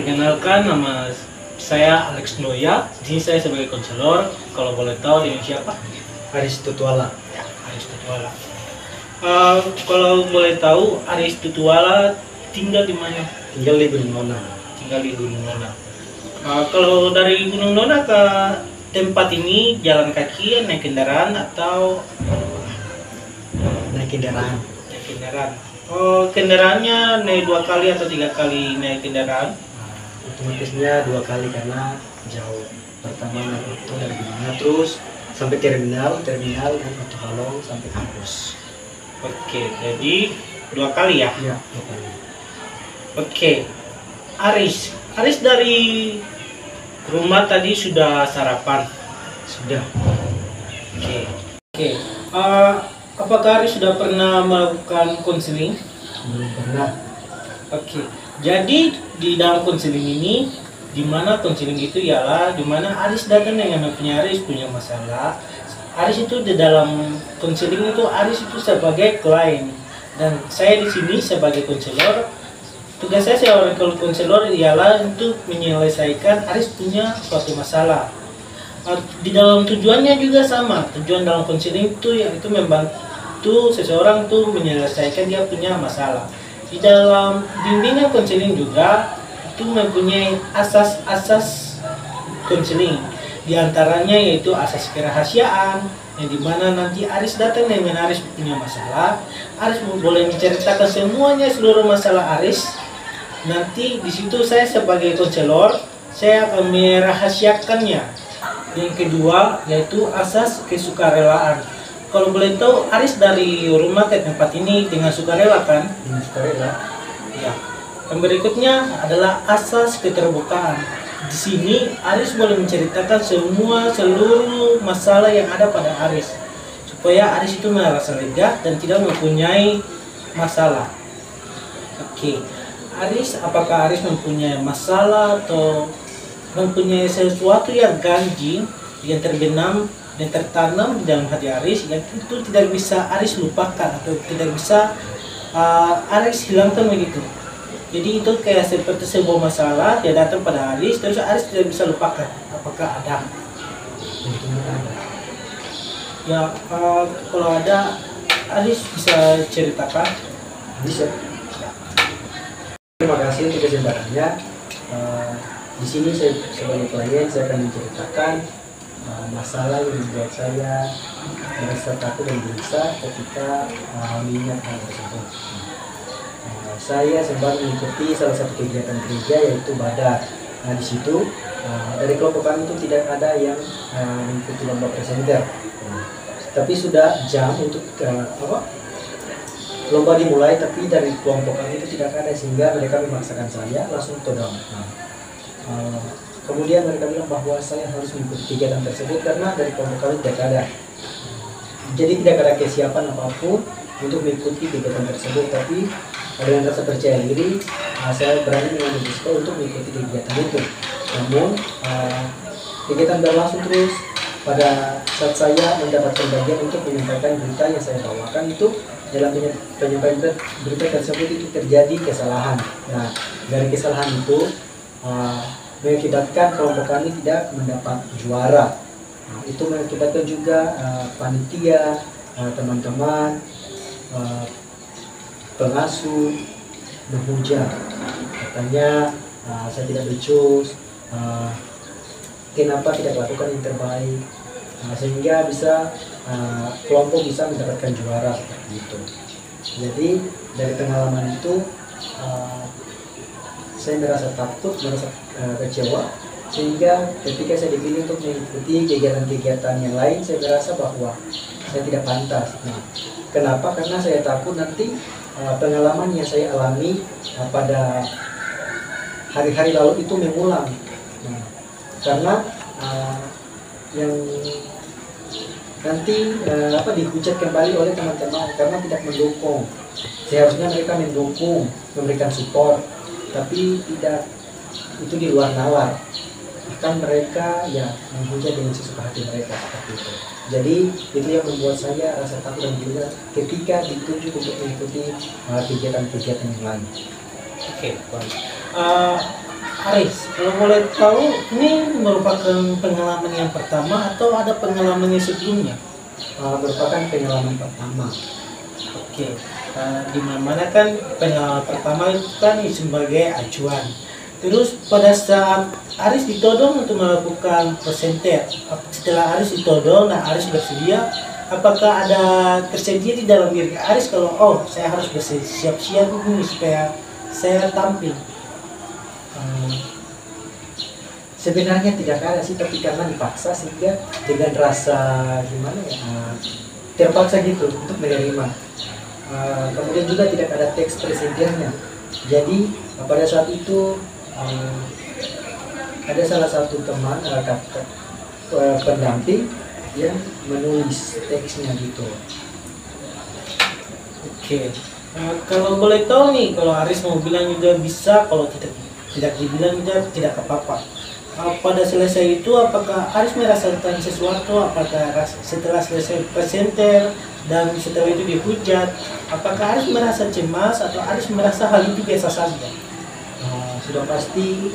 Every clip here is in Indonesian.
Perkenalkan, nama saya Alex Noya. Di sini saya sebagai konselor. Kalau boleh tahu dengan siapa? Aris Tutuala. Ya, Aris Tutuala. Kalau boleh tahu, Aris Tutuala tinggal di mana? Tinggal di Gunung Nona. Tinggal di Gunung Nona. Kalau dari Gunung Nona ke tempat ini jalan kaki, naik kendaraan atau Naik kendaraan. naik kendaraan? Oh, kendaraannya naik 2 kali atau 3 kali naik kendaraan? Otomatisnya 2 kali karena jauh. Pertama naik itu dari mana terus sampai terminal dan Auto Halong sampai kampus. Oke, jadi 2 kali ya? Iya, 2 kali. Oke, Aris dari rumah tadi sudah sarapan? Sudah. Oke. Apakah Aris sudah pernah melakukan konseling? Belum pernah. Oke. Jadi di dalam konseling ini, di mana konseling itu ialah di mana Aris datang dengan punya Aris punya masalah. Aris itu di dalam konseling itu Aris itu sebagai klien dan saya di sini sebagai konselor. Tugas saya sebagai konselor ialah untuk menyelesaikan Aris punya suatu masalah. Di dalam tujuannya juga sama. Tujuan dalam konseling itu yaitu membantu seseorang tuh menyelesaikan dia punya masalah. Di dalam bimbingan konseling juga itu mempunyai asas-asas konseling. Di antaranya yaitu asas kerahasiaan, yang dimana nanti Aris datang dengan Aris punya masalah, Aris boleh menceritakan semuanya seluruh masalah Aris. Nanti di situ saya sebagai konselor saya akan merahasiakannya. Yang kedua yaitu asas kesukarelaan. Kalau boleh tahu, Aris dari rumah ke tempat ini dengan sukarela kan? Dengan sukarela. Ya. Yang berikutnya adalah asas keterbukaan. Di sini Aris boleh menceritakan seluruh masalah yang ada pada Aris, supaya Aris itu merasa lega dan tidak mempunyai masalah. Oke, Aris, apakah Aris mempunyai masalah atau mempunyai sesuatu yang ganjil yang terbenam dan tertanam di dalam hati Aris yang itu tidak bisa Aris lupakan atau tidak bisa Aris hilangkan begitu? Jadi itu kayak seperti sebuah masalah yang datang pada Aris, terus Aris tidak bisa lupakan. Apakah ada? Tentunya ada. Ya, kalau ada, Aris bisa ceritakan. Bisa. Terima kasih untuk kesempatannya. Di sini saya sebagai klien saya akan menceritakan masalah yang membuat saya merasa takut dan gelisah ketika melihat hal tersebut. Saya sempat mengikuti salah satu kegiatan gereja yaitu Badar. Nah di situ dari kelompok kami itu tidak ada yang mengikuti lomba presenter. Tapi sudah jam untuk lomba dimulai, tapi dari kelompok kami itu tidak ada sehingga mereka memaksakan saya langsung todong. Kemudian mereka bilang bahwa saya harus mengikuti kegiatan tersebut karena dari kelompok kami tidak ada. Jadi tidak ada kesiapan apapun untuk mengikuti kegiatan tersebut, tapi dengan rasa percaya diri saya berani mengambil risiko untuk mengikuti kegiatan itu. Namun kegiatan berlangsung terus. Pada saat saya mendapatkan bagian untuk menyampaikan berita yang saya bawakan itu, dalam penyampaian berita tersebut itu terjadi kesalahan. Nah dari kesalahan itu mengakibatkan kelompok kami tidak mendapat juara. Itu mengakibatkan juga panitia, teman-teman, pengasuh menghujat, katanya saya tidak becus, kenapa tidak lakukan yang terbaik, sehingga bisa kelompok bisa mendapatkan juara seperti itu. Jadi dari pengalaman itu saya merasa takut, merasa kecewa, sehingga ketika saya dipilih untuk mengikuti kegiatan-kegiatan yang lain, saya merasa bahwa saya tidak pantas. Nah, kenapa? Karena saya takut nanti pengalaman yang saya alami pada hari-hari lalu itu mengulang. Nah, karena yang nanti dihujat kembali oleh teman-teman karena tidak mendukung. Seharusnya mereka mendukung, memberikan support, tapi tidak, itu di luar nalar. Bahkan mereka ya menghujat dengan sesuka hati mereka seperti itu. Jadi itu yang membuat saya rasa takut dan gila ketika ditunjuk untuk mengikuti kegiatan-kegiatan yang lain. Oke, baik. Aris, kalau boleh tahu, ini merupakan pengalaman yang pertama atau ada pengalaman yang sebelumnya? Merupakan pengalaman pertama. Oke, di mana kan pengalaman pertama itu kan sebagai acuan. Terus pada saat Aris ditodong untuk melakukan presenter, setelah Aris ditodong dan Aris bersedia, apakah ada tersedia di dalam diri Aris kalau saya harus bersiap-siap nih supaya saya tampil? Sebenarnya tidak ada sih, tapi karena dipaksa sehingga dengan rasa gimana ya, terpaksa gitu untuk menerima. Kemudian juga tidak ada teks presenternya. Jadi pada saat itu ada salah satu teman pendamping yang menulis teksnya gitu. Oke, kalau boleh tahu nih, kalau Aris mau bilang juga bisa, kalau tidak dibilang juga tidak apa-apa. Pada selesai itu apakah Aris merasakan sesuatu, apakah setelah selesai presenter dan setelah itu dihujat, apakah Aris merasa cemas atau Aris merasa hal itu biasa saja? Sudah pasti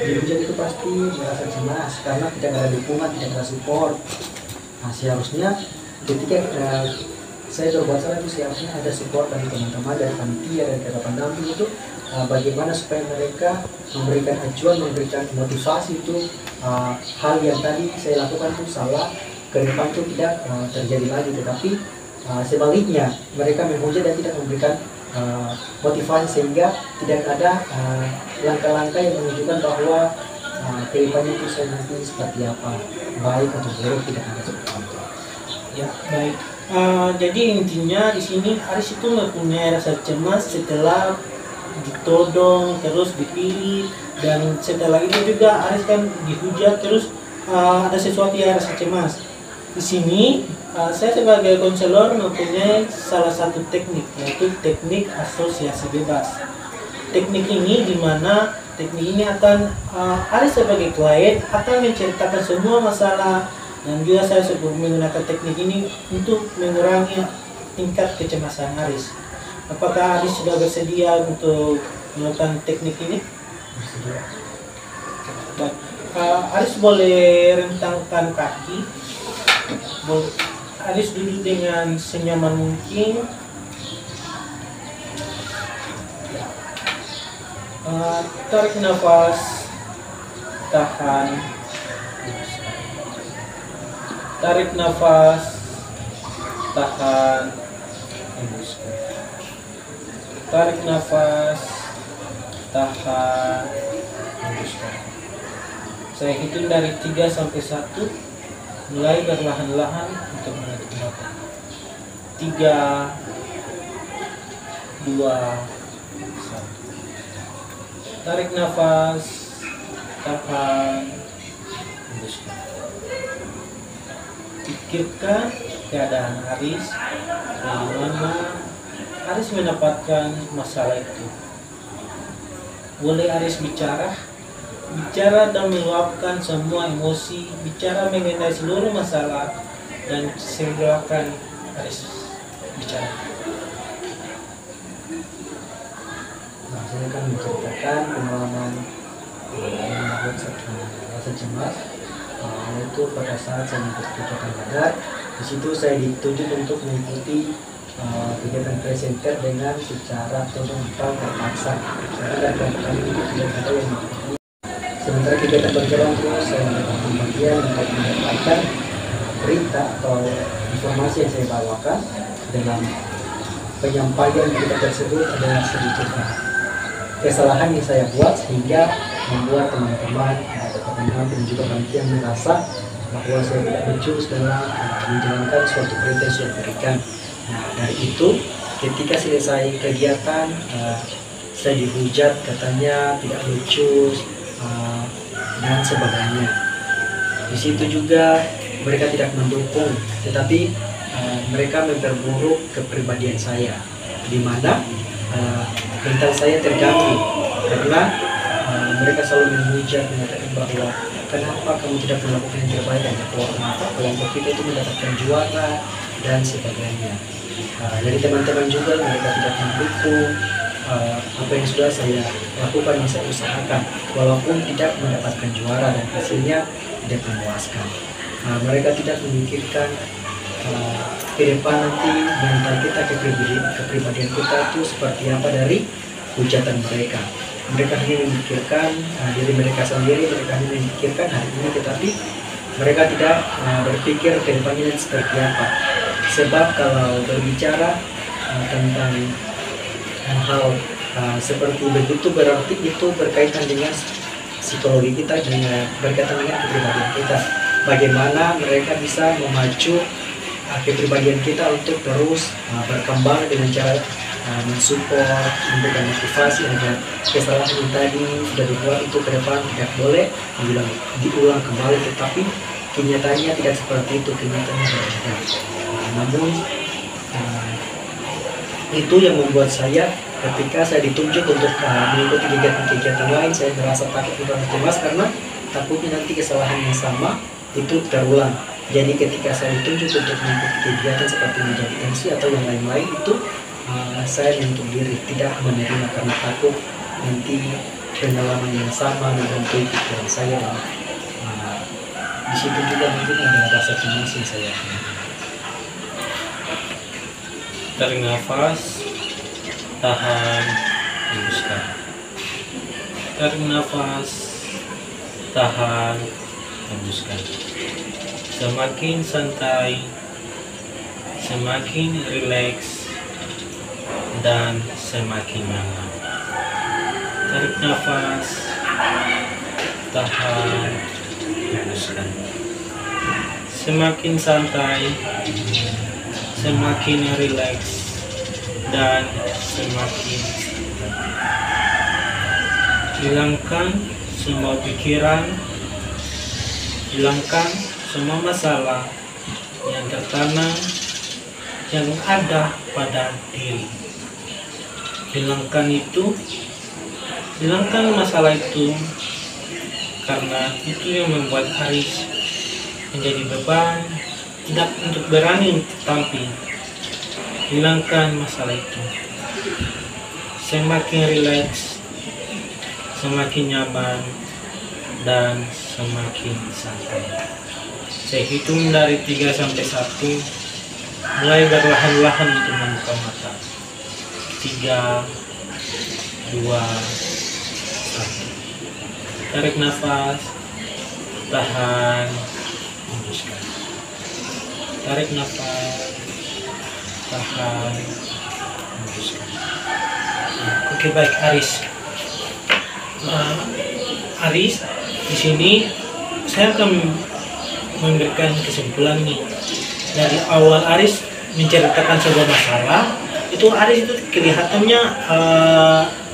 dihujat itu pasti merasa cemas karena tidak ada dukungan, tidak ada support. Seharusnya ketika saya berbuat salah itu seharusnya ada support dari teman-teman, dari panitia, dari kakak pendamping itu bagaimana supaya mereka memberikan acuan, memberikan motivasi itu hal yang tadi saya lakukan itu salah, ke depan itu tidak terjadi lagi. Tetapi sebaliknya mereka menghujat dan tidak memberikan motivasi sehingga tidak ada langkah-langkah yang menunjukkan bahwa ke depannya itu saya nanti seperti apa, baik atau buruk, tidak ada seperti itu. Ya, baik. Jadi intinya di sini Aris itu mempunyai rasa cemas setelah ditodong, terus dipilih, dan setelah itu juga Aris kan dihujat, terus ada sesuatu yang rasa cemas. Di sini saya sebagai konselor mempunyai salah satu teknik, yaitu teknik asosiasi bebas. Teknik ini dimana teknik ini akan Aris sebagai klien akan menceritakan semua masalah, dan juga saya menggunakan teknik ini untuk mengurangi tingkat kecemasan Aris. Apakah Aris sudah bersedia untuk melakukan teknik ini? Bersedia. Baik. Aris boleh rentangkan kaki. Aris duduk dengan senyaman mungkin. Tarik nafas, tahan. Tarik nafas, tahan, hembuskan. Tarik nafas, tahan, hembuskan. Saya hitung dari 3 sampai 1. Mulai perlahan-lahan untuk menarik nafas. 3, 2, 1. Tarik nafas, tahan, hembuskan. Pikirkan keadaan Aris, bagaimana Aris mendapatkan masalah itu. Boleh Aris bicara dan meluapkan semua emosi, bicara mengenai seluruh masalah, dan silakan Aris bicara. Saya akan menceritakan pengalaman yang membuat rasa cemas. Itu pada saat saya mengikuti kegiatan badan, di situ saya dituntut untuk mengikuti kegiatan presenter dengan secara total terpaksa. Karena kami itu tidak ada yang mengikuti. Sementara kegiatan berjalan terus, saya mendapat bagian untuk mendapatkan berita atau informasi yang saya bawakan. Dalam penyampaian berita tersebut ada sedikit kesalahan yang saya buat sehingga membuat teman-teman dan juga panitia merasa bahwa saya tidak becus dalam menjalankan suatu perintah yang saya berikan. Nah, dari itu ketika selesai kegiatan saya dihujat, katanya tidak becus dan sebagainya. Di situ juga mereka tidak mendukung, tetapi mereka memperburuk kepribadian saya, di mana mental saya terganggu karena mereka selalu menghujat, mengatakan bahwa kenapa kamu tidak melakukan yang terbaik, dan kenapa kelompok kita itu mendapatkan juara dan sebagainya. Dari teman-teman juga mereka tidak mendukung, apa yang sudah saya lakukan, yang saya usahakan, walaupun tidak mendapatkan juara dan hasilnya tidak memuaskan. Mereka tidak memikirkan ke depan nanti mental kita, kepribadian kita itu seperti apa dari hujatan mereka. Mereka hanya memikirkan diri mereka sendiri, mereka hanya memikirkan hari ini, tetapi mereka tidak berpikir ke depannya seperti apa. Sebab kalau berbicara tentang hal seperti begitu, berarti itu berkaitan dengan psikologi kita, dengan berkaitan dengan kepribadian kita. Bagaimana mereka bisa memacu kepribadian kita untuk terus berkembang dengan cara mensupport, memberikan motivasi agar kesalahan yang tadi sudah dibuat itu ke depan tidak boleh diulang kembali, tetapi kenyataannya tidak seperti itu, kenyataannya berbeda. Namun itu yang membuat saya ketika saya ditunjuk untuk mengikuti kegiatan-kegiatan lain, saya merasa takut dan cemas karena takutnya nanti kesalahan yang sama itu terulang. Jadi ketika saya ditunjuk untuk mengikuti kegiatan seperti menjadi MC atau yang lain-lain itu saya menutup diri, tidak menerima karena takut nanti pengalaman yang sama menghantui pikiran saya, dan di situ juga mungkin ada rasa cemas yang saya Tarik nafas, tahan, hembuskan. Tarik nafas, tahan, hembuskan. Semakin santai, semakin rileks, dan semakin nyaman. Tarik nafas, tahan, hembuskan. Semakin santai, semakin rileks, dan semakin hilangkan semua pikiran, hilangkan semua masalah yang tertanam yang ada pada diri. Hilangkan itu, hilangkan masalah itu, karena itu yang membuat Aris menjadi beban, tidak untuk berani untuk tampil. Hilangkan masalah itu. Semakin rileks, semakin nyaman, dan semakin santai. Saya hitung dari 3 sampai 1. Mulai berlahan-lahan untuk membuka mata. 3, 2, 1. Tarik nafas, tahan, hembuskan. Tarik nafas, tahan, hembuskan. Oke, baik Aris. Aris, di sini saya akan memberikan kesimpulan nih. Dari awal Aris menceritakan sebuah masalah, itu Aris itu kelihatannya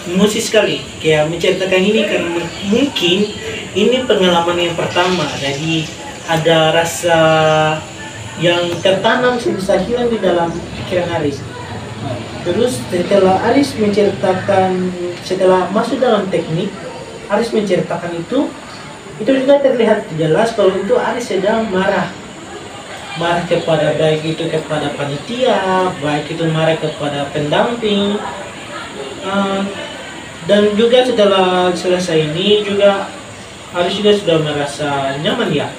emosi sekali, kayak menceritakan ini kan mungkin ini pengalaman yang pertama, jadi ada rasa yang tertanam sebisa hilang di dalam pikiran Aris. Terus setelah Aris menceritakan, setelah masuk dalam teknik, Aris menceritakan itu juga terlihat jelas kalau itu Aris sedang marah kepada, baik itu kepada panitia, baik itu marah kepada pendamping. Dan juga setelah selesai ini juga Aris juga sudah merasa nyaman ya?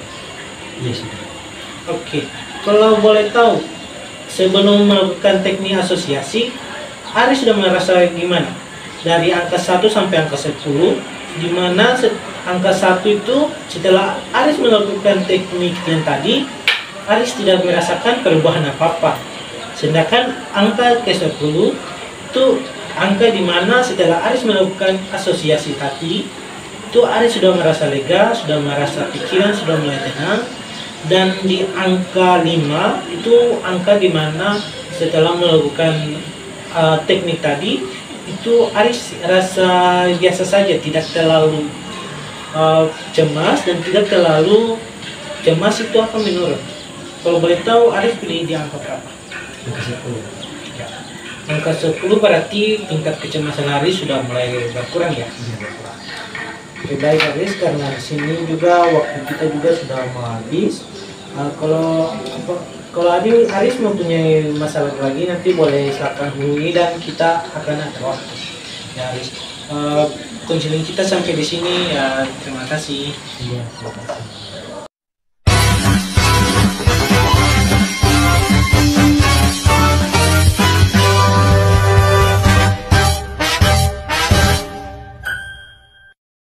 Yes. Oke, kalau boleh tahu sebelum melakukan teknik asosiasi, Aris sudah merasa gimana? Dari angka 1 sampai angka 10, di mana angka 1 itu setelah Aris melakukan teknik yang tadi, Aris tidak merasakan perubahan apa-apa. Sedangkan angka ke-10 itu angka di mana setelah Aris melakukan asosiasi tadi, itu Aris sudah merasa lega, sudah merasa pikiran sudah mulai tenang. Dan di angka 5 itu angka di mana setelah melakukan teknik tadi, itu Aris rasa biasa saja, tidak terlalu cemas dan tidak terlalu cemas. Itu apa menurut? Kalau boleh tahu Aris pilih di angka berapa? Angka 10. Ya. Angka 10 berarti tingkat kecemasan Aris sudah mulai berkurang ya? Berkurang. Oke, baik Aris, karena di sini juga waktu kita juga sudah mau habis. Kalau Aris mempunyai masalah lagi, nanti boleh silakan hubungi dan kita akan atur waktu. Ya Aris, konseling kita sampai di sini ya, terima kasih. Iya, terima kasih.